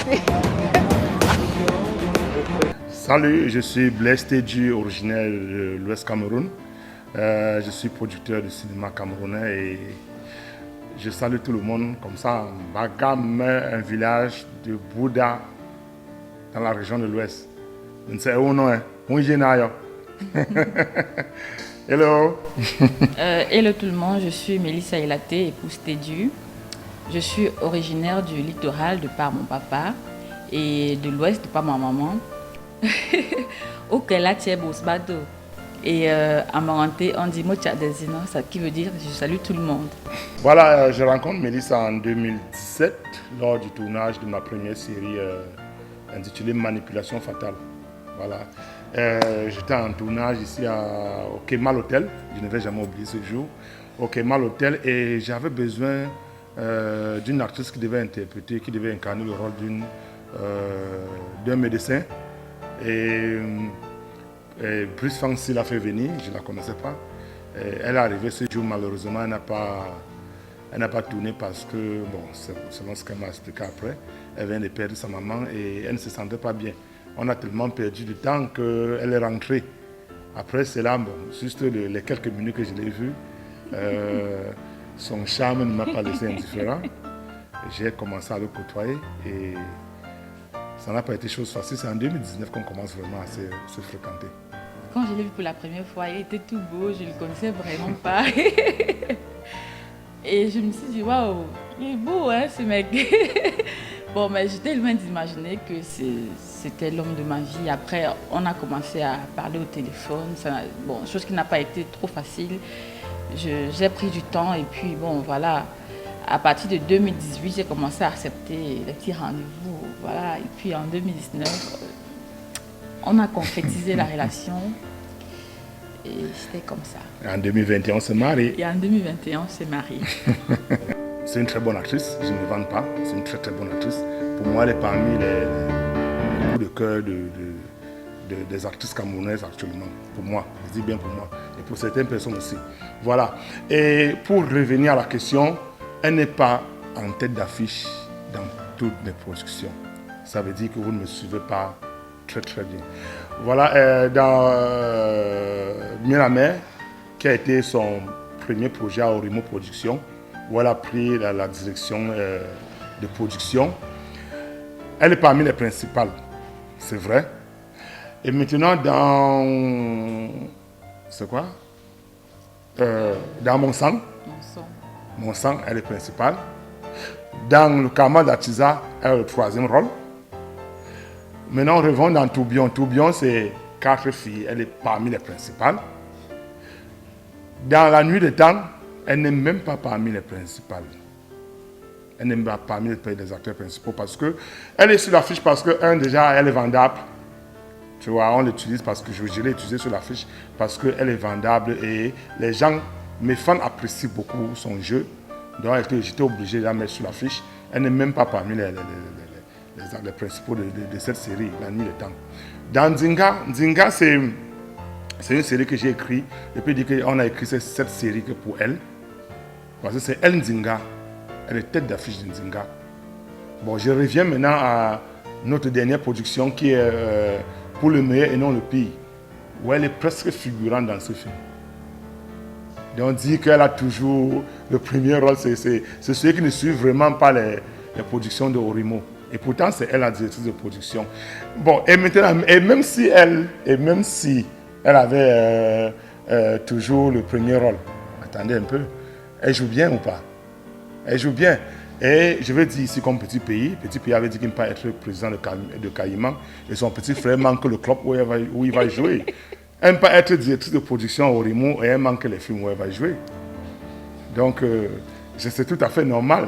merci. Salut, je suis Blaise Teju, originaire de l'Ouest Cameroun. Je suis producteur de cinéma camerounais et je salue tout le monde comme ça. Bagam, un village de Bouddha dans la région de l'Ouest. Je ne sais où non, hein. Hello. Hello tout le monde, je suis Mélissa Elaté, épouse Teju. Je suis originaire du littoral de par mon papa et de l'ouest de par ma maman. Okela Tchebosbado. Et en marantais, on dit Mocha Desina, ça qui veut dire je salue tout le monde. Voilà, je rencontre Mélissa en 2017 lors du tournage de ma première série intitulée Manipulation fatale. Voilà. J'étais en tournage ici au Kemal Hotel, je ne vais jamais oublier ce jour, au Kemal Hotel, et j'avais besoin d'une actrice qui devait interpréter, qui devait incarner le rôle d'un médecin. Et Bruce Fancy l'a fait venir, je ne la connaissais pas. Elle est arrivée ce jour, malheureusement, elle n'a pas tourné parce que, bon, selon ce qu'elle m'a expliqué après, elle vient de perdre sa maman et elle ne se sentait pas bien. On a tellement perdu du temps qu'elle est rentrée. Après cela, bon, juste les quelques minutes que je l'ai vue, son charme ne m'a pas laissé indifférent. J'ai commencé à le côtoyer et ça n'a pas été chose facile. C'est en 2019 qu'on commence vraiment à se fréquenter. Quand je l'ai vu pour la première fois, il était tout beau, je ne le connaissais vraiment pas. Et je me suis dit, waouh, il est beau, hein, ce mec. Bon, mais j'étais loin d'imaginer que c'était l'homme de ma vie. Après, on a commencé à parler au téléphone. Bon, chose qui n'a pas été trop facile. J'ai pris du temps et puis, bon, voilà. À partir de 2018, j'ai commencé à accepter les petits rendez-vous. Voilà. Et puis, en 2019, on a concrétisé la relation. Et c'était comme ça. En 2021, on s'est mariés. Et en 2021, on s'est mariés. C'est une très bonne actrice, je ne vante pas, c'est une très très bonne actrice. Pour moi, elle est parmi les coups de cœur des actrices camerounaises actuellement. Pour moi, je dis bien pour moi, et pour certaines personnes aussi. Voilà. Et pour revenir à la question, elle n'est pas en tête d'affiche dans toutes mes productions. Ça veut dire que vous ne me suivez pas très très bien. Voilà, dans Mieux la mer, qui a été son premier projet à Orimo Productions, où elle a pris la direction de production. Elle est parmi les principales, c'est vrai. Et maintenant, c'est quoi dans Mon sang. Mon sang, elle est principale. Dans le Karma d'Atiza, elle a le troisième rôle. Maintenant, on revient dans Tourbillon. Tourbillon, c'est 4 filles, elle est parmi les principales. Dans La nuit des temps, elle n'est même pas parmi les principales. Elle n'est pas parmi les acteurs principaux parce qu'elle est sur l'affiche parce que, déjà, elle est vendable. Tu vois, on l'utilise parce que je l'ai utilisée sur l'affiche parce qu'elle est vendable et les gens, mes fans apprécient beaucoup son jeu. Donc, j'étais obligé de la mettre sur l'affiche. Elle n'est même pas parmi les principaux de cette série, La nuit des temps. Dans Nzinga, c'est une série que j'ai écrite. Je peux dire qu'on a écrit cette série que pour elle. Parce que c'est elle Nzinga. Elle est tête d'affiche de Nzinga. Bon, je reviens maintenant à notre dernière production qui est Pour le meilleur et non le pire. Où elle est presque figurante dans ce film. Donc on dit qu'elle a toujours le premier rôle. C'est ceux qui ne suivent vraiment pas les productions de Orimo. Et pourtant, c'est elle la directrice de production. Bon, et maintenant, et même si elle avait toujours le premier rôle, attendez un peu, elle joue bien ou pas? Elle joue bien. Et je vais dire ici comme Petit Pays avait dit qu'il ne peut pas être président de Caïman. Et son petit frère manque le club où il va jouer. Elle ne peut pas être directrice de production au Orimo et elle manque les films où elle va jouer. Donc, c'est tout à fait normal.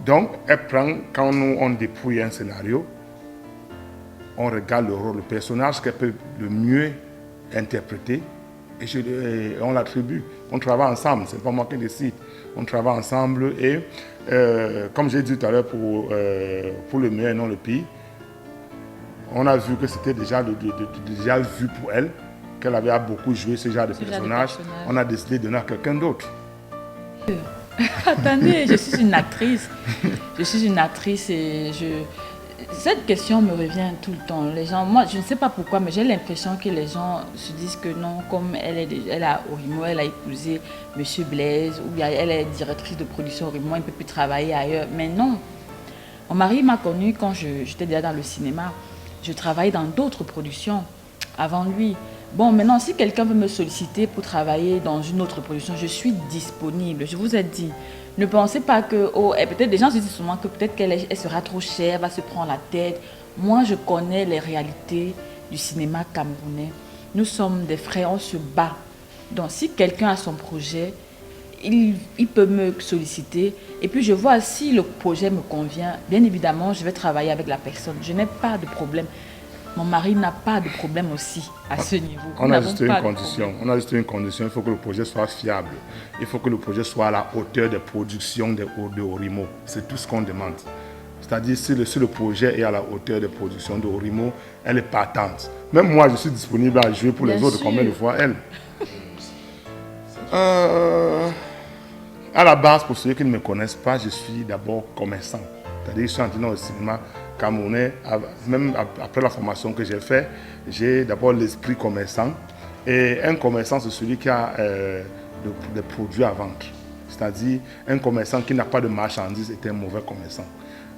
Donc, elle prend, quand nous on dépouille un scénario, on regarde le personnage qu'elle peut le mieux interpréter et on l'attribue. On travaille ensemble, c'est pas moi qui décide. On travaille ensemble et, comme j'ai dit tout à l'heure, pour le meilleur et non le pire, on a vu que c'était déjà vu pour elle, qu'elle avait beaucoup joué ce genre de personnage. On a décidé de donner à quelqu'un d'autre. Attendez, je suis une actrice. Je suis une actrice et Cette question me revient tout le temps. Les gens, moi, je ne sais pas pourquoi, mais j'ai l'impression que les gens se disent que non, comme elle a Orimo, elle a épousé Monsieur Blaise, ou bien elle est directrice de production Orimo, elle ne peut plus travailler ailleurs. Mais non. Mon mari m'a connue quand j'étais déjà dans le cinéma. Je travaillais dans d'autres productions avant lui. Bon, maintenant, si quelqu'un veut me solliciter pour travailler dans une autre production, je suis disponible. Je vous ai dit. Ne pensez pas que, peut-être des gens se disent souvent que peut-être elle sera trop chère, va se prendre la tête. Moi, je connais les réalités du cinéma camerounais. Nous sommes des frères, on se bat. Donc, si quelqu'un a son projet, il peut me solliciter. Et puis, je vois si le projet me convient. Bien évidemment, je vais travailler avec la personne. Je n'ai pas de problème. Mon mari n'a pas de problème aussi à ce niveau. On a juste une condition. On a juste une condition. Il faut que le projet soit fiable. Il faut que le projet soit à la hauteur des productions de Orimo. C'est tout ce qu'on demande. C'est-à-dire, si le projet est à la hauteur des productions de Orimo, elle est partante. Même moi, je suis disponible à jouer pour les autres. Combien de fois elle? À la base, pour ceux qui ne me connaissent pas, je suis d'abord commerçant. C'est-à-dire, je suis entré dans le cinéma camerounais. Même après la formation que j'ai faite, j'ai d'abord l'esprit commerçant. Et un commerçant, c'est celui qui a des produits à vendre. C'est-à-dire, un commerçant qui n'a pas de marchandises est un mauvais commerçant.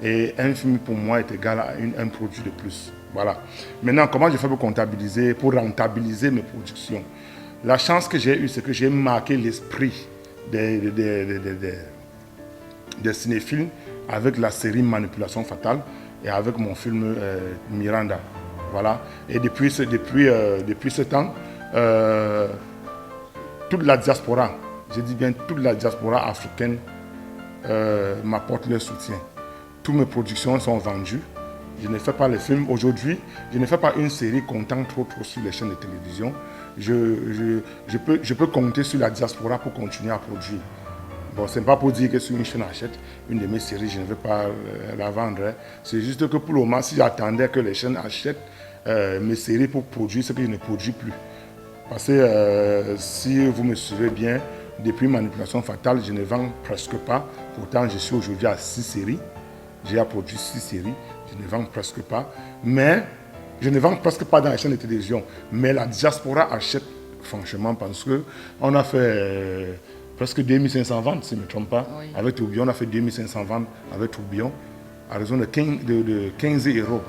Et un film, pour moi, est égal à un produit de plus. Voilà. Maintenant, comment je fais pour comptabiliser, pour rentabiliser mes productions? La chance que j'ai eue, c'est que j'ai marqué l'esprit des cinéphiles avec la série Manipulation Fatale et avec mon film Miranda. Voilà. Et depuis ce temps, toute la diaspora, je dis bien toute la diaspora africaine m'apporte leur soutien. Toutes mes productions sont vendues. Je ne fais pas les films. Aujourd'hui, je ne fais pas une série comptant trop sur les chaînes de télévision. Je peux compter sur la diaspora pour continuer à produire. Bon, ce n'est pas pour dire que si une chaîne achète une de mes séries, je ne vais pas la vendre. Hein. C'est juste que pour le moment, si j'attendais que les chaînes achètent mes séries pour produire ce que je ne produis plus. Parce que si vous me suivez bien, depuis Manipulation Fatale, je ne vends presque pas. Pourtant, je suis aujourd'hui à 6 séries. J'ai produit 6 séries. Je ne vends presque pas. Mais je ne vends presque pas dans les chaînes de télévision. Mais la diaspora achète franchement parce qu'on a fait presque 2500 ventes, si je ne me trompe pas. Oui. Avec Tourbillon, on a fait 2500 ventes avec Tourbillon à raison de 15 euros.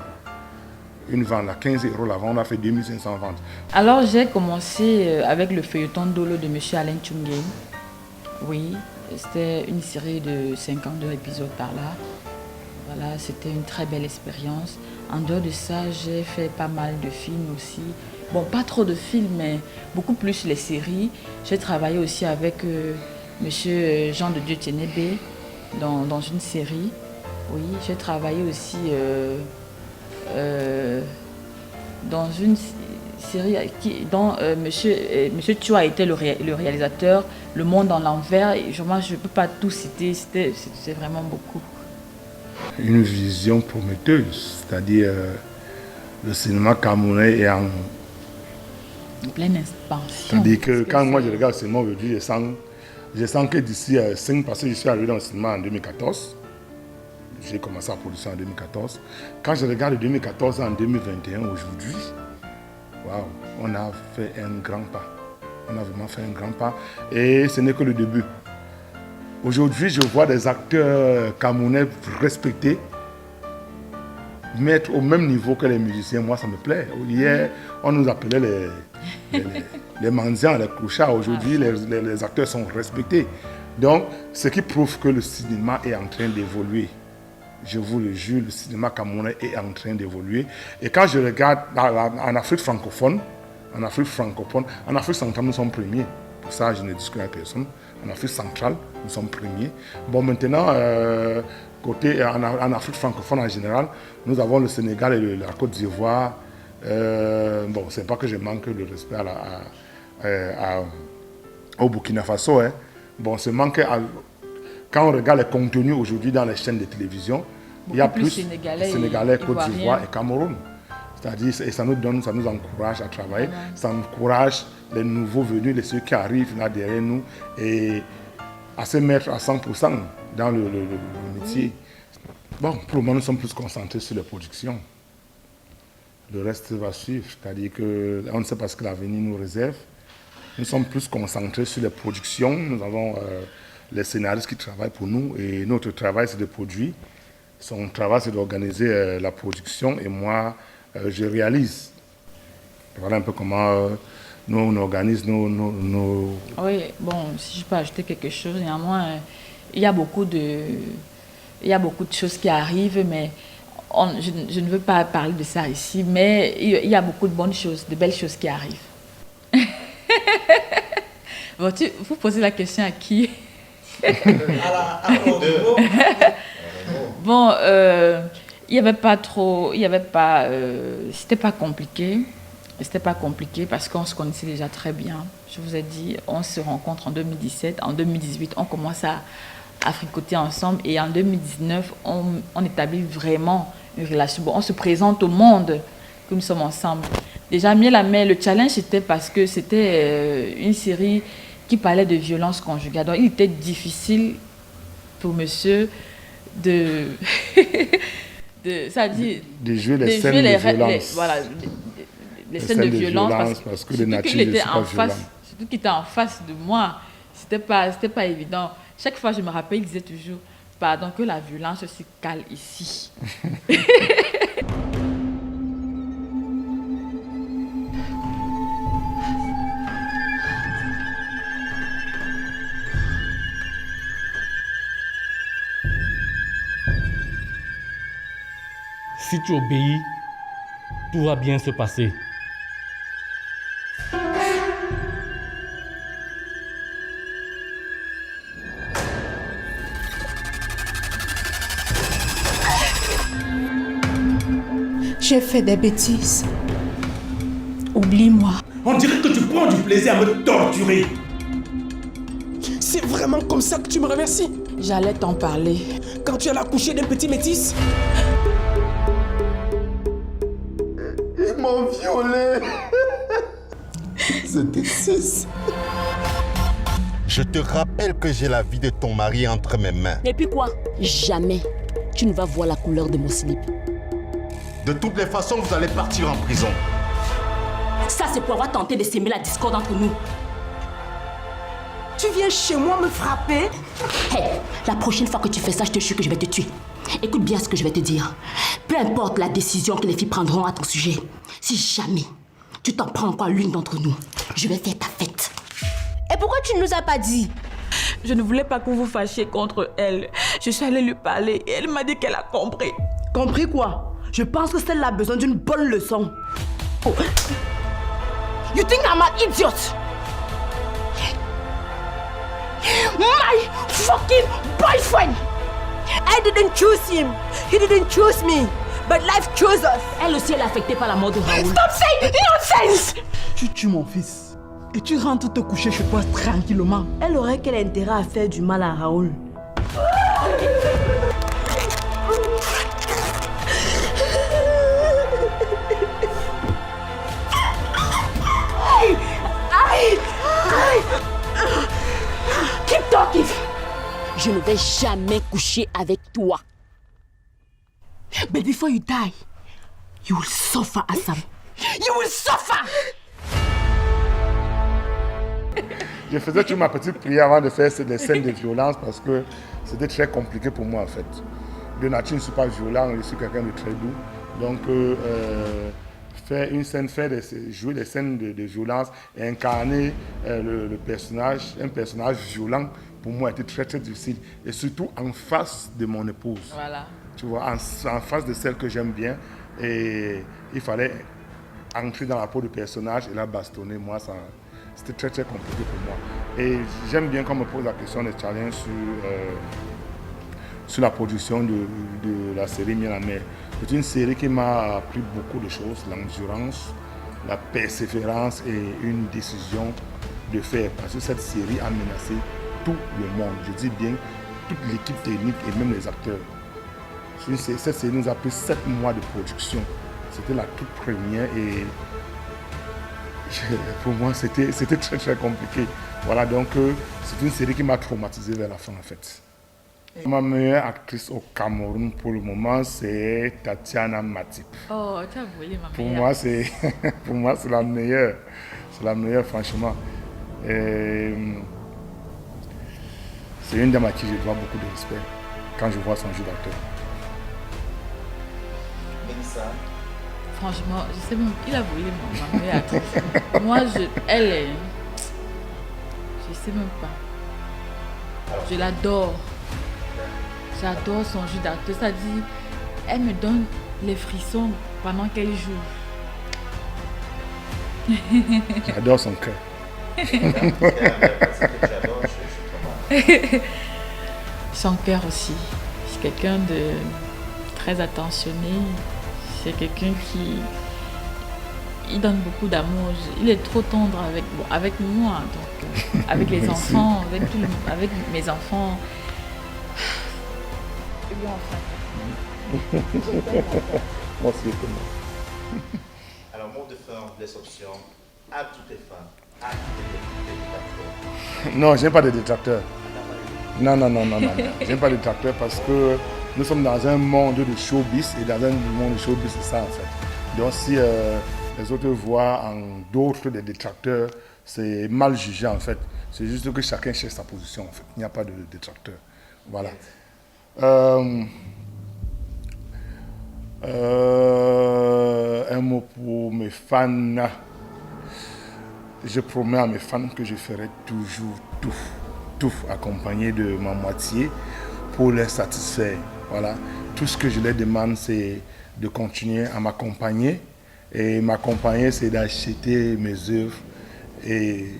Une vente à 15 euros la vente, on a fait 2500 ventes. Alors j'ai commencé avec le feuilleton Dolo de M. Alain Tchungeng. Oui, c'était une série de 52 épisodes par là. Voilà, c'était une très belle expérience. En dehors de ça, j'ai fait pas mal de films aussi. Bon, pas trop de films, mais beaucoup plus les séries. J'ai travaillé aussi avec M. Jean de Dieu Tienébé dans une série. Oui, j'ai travaillé aussi dans une série dont Monsieur Thiou a été le réalisateur, Le Monde en l'envers. Je ne peux pas tout citer, c'est vraiment beaucoup. Une vision prometteuse, c'est-à-dire le cinéma camerounais est en pleine expansion. C'est-à-dire que quand moi je regarde le cinéma aujourd'hui, je sens que d'ici 5, parce que je suis arrivé dans le cinéma en 2014, j'ai commencé à produire en 2014. Quand je regarde de 2014 en 2021 aujourd'hui, waouh, on a fait un grand pas. On a vraiment fait un grand pas et ce n'est que le début. Aujourd'hui, je vois des acteurs camerounais respectés, mettre au même niveau que les musiciens. Moi, ça me plaît. Hier, on nous appelait les mendiants, les clochards. Aujourd'hui, les acteurs sont respectés. Donc, ce qui prouve que le cinéma est en train d'évoluer. Je vous le jure, le cinéma camerounais est en train d'évoluer. Et quand je regarde en Afrique francophone, en Afrique centrale, nous sommes premiers. Pour ça, je ne discute avec personne. En Afrique centrale, nous sommes premiers. Bon, maintenant, en Afrique francophone en général, nous avons le Sénégal et la Côte d'Ivoire. Bon, c'est pas que je manque de respect au Burkina Faso. Hein. Bon, c'est manque quand on regarde les contenus aujourd'hui dans les chaînes de télévision, il y a plus Sénégalais, Côte d'Ivoire et Cameroun. C'est-à-dire, et ça nous encourage à travailler, ça encourage les nouveaux venus, ceux qui arrivent là derrière nous, et à se mettre à 100% dans le métier. Bon, pour le moment, nous sommes plus concentrés sur la production. Le reste va suivre, c'est-à-dire qu'on ne sait pas ce que l'avenir nous réserve. Nous sommes plus concentrés sur les productions. Nous avons les scénaristes qui travaillent pour nous et notre travail, c'est de produire. Son travail, c'est d'organiser la production et moi, je réalise. Voilà un peu comment nous, on organise nos... Oui, bon, si je peux ajouter quelque chose, néanmoins, il y a beaucoup de choses qui arrivent, mais je ne veux pas parler de ça ici, mais il y a beaucoup de bonnes choses, de belles choses qui arrivent. Bon, vous posez la question à qui? Bon, c'était pas compliqué. C'était pas compliqué parce qu'on se connaissait déjà très bien. Je vous ai dit, on se rencontre en 2017. En 2018, on commence à fricoter ensemble. Et en 2019, on établit vraiment une relation. Bon, on se présente au monde que nous sommes ensemble. Déjà, Miel à Mer, le challenge, c'était parce que c'était une série qui parlait de violence conjugale. Donc, il était difficile pour monsieur de jouer les scènes de violence. Les scènes de violence parce que de nature, je ne suis pas violent. Surtout qu'il était en face de moi, c'était pas évident. Chaque fois, je me rappelle, il disait toujours, pardon, que la violence se cale ici. Si tu obéis, tout va bien se passer. J'ai fait des bêtises. Oublie-moi. On dirait que tu prends du plaisir à me torturer. C'est vraiment comme ça que tu me remercies? J'allais t'en parler. Quand tu allais accoucher d'un petit métis? Ils m'ont violé. C'était 6. Je te rappelle que j'ai la vie de ton mari entre mes mains. Et puis quoi? Jamais tu ne vas voir la couleur de mon slip. De toutes les façons, vous allez partir en prison. Ça, c'est pour avoir tenté de s'aimer la discorde entre nous. Tu viens chez moi me frapper? Hey, la prochaine fois que tu fais ça, je te jure que je vais te tuer. Écoute bien ce que je vais te dire. Peu importe la décision que les filles prendront à ton sujet, si jamais tu t'en prends encore à l'une d'entre nous, je vais faire ta fête. Et pourquoi tu ne nous as pas dit? Je ne voulais pas que vous vous fâchiez contre elle. Je suis allée lui parler et elle m'a dit qu'elle a compris. Compris quoi? Je pense que celle-là a besoin d'une bonne leçon. Oh. You think I'm an idiot? My fucking boyfriend! I didn't choose him. He didn't choose me. But life chose us. Elle aussi, elle est affectée par la mort de Raoul. Stop saying nonsense! Tu tues mon fils et tu rentres te coucher chez toi tranquillement. Elle aurait quel intérêt à faire du mal à Raoul? Keep talking! Je ne vais jamais coucher avec toi. But before you die, you will suffer, Assam. You will suffer! Je faisais toujours ma petite prière avant de faire des scènes de violence parce que c'était très compliqué pour moi en fait. De nature, je ne suis pas violent, je suis quelqu'un de très doux. Donc, faire une scène, jouer des scènes de violence et incarner le personnage, un personnage violent, pour moi, était très très difficile. Et surtout en face de mon épouse. Voilà. Tu vois, en face de celle que j'aime bien. Et il fallait entrer dans la peau du personnage et la bastonner. Moi, c'était très très compliqué pour moi. Et j'aime bien qu'on me pose la question des challenges sur la production de la série Miel à Mer. C'est une série qui m'a appris beaucoup de choses, l'endurance, la persévérance et une décision de faire. Parce que cette série a menacé tout le monde. Je dis bien toute l'équipe technique et même les acteurs. Cette série nous a pris 7 mois de production. C'était la toute première et pour moi c'était très très compliqué. Voilà, donc c'est une série qui m'a traumatisé vers la fin en fait. Ma meilleure actrice au Cameroun pour le moment, c'est Tatiana Matip. Oh, tu as volé ma Pour meilleure. moi, pour moi, c'est la meilleure. C'est la meilleure, franchement. Et c'est une dame à qui je dois beaucoup de respect quand je vois son jeu d'acteur. Franchement, je sais même, il a volé ma meilleure actrice. Moi, elle est... Je sais même pas. Je l'adore. J'adore son jeu d'acteur. C'est-à-dire, elle me donne les frissons pendant qu'elle joue. J'adore son cœur. Son cœur aussi. C'est quelqu'un de très attentionné. C'est quelqu'un qui... Il donne beaucoup d'amour. Il est trop tendre avec moi, donc, avec les enfants, avec mes enfants. Moi aussi, comme moi. Alors, mot de fin, les options à toutes les femmes, à toutes les détracteurs. Non, je n'aime pas de détracteurs. Non. Je n'aime pas de détracteurs parce que nous sommes dans un monde de showbiz et dans un monde de showbiz, c'est ça en fait. Donc si les autres voient en d'autres des détracteurs, c'est mal jugé en fait. C'est juste que chacun cherche sa position en fait. Il n'y a pas de détracteurs. Voilà. Un mot pour mes fans. Je promets à mes fans que je ferai toujours tout accompagné de ma moitié pour les satisfaire. Voilà. Tout ce que je leur demande, c'est de continuer à m'accompagner. Et m'accompagner, c'est d'acheter mes œuvres. Et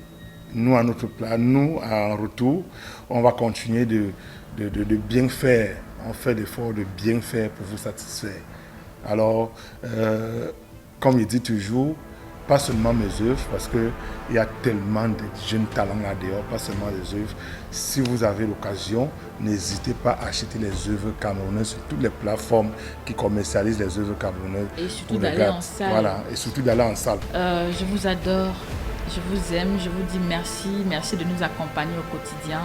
nous, à notre place, nous, en retour, on va continuer de bien faire. On fait l'effort de bien faire pour vous satisfaire. Alors, comme je dis toujours, pas seulement mes œuvres, parce qu'il y a tellement de jeunes talents là dehors, pas seulement les œuvres. Si vous avez l'occasion, n'hésitez pas à acheter les œuvres camerounaises sur toutes les plateformes qui commercialisent les œuvres camerounaises. Et surtout d'aller en salle. Voilà, et surtout d'aller en salle. Je vous adore, je vous aime, je vous dis merci. Merci de nous accompagner au quotidien.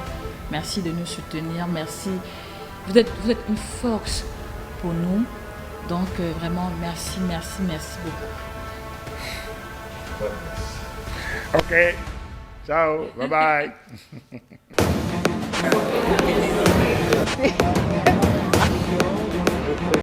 Merci de nous soutenir. Merci. Vous êtes une force pour nous. Donc vraiment, merci beaucoup. Ok, ciao, bye bye.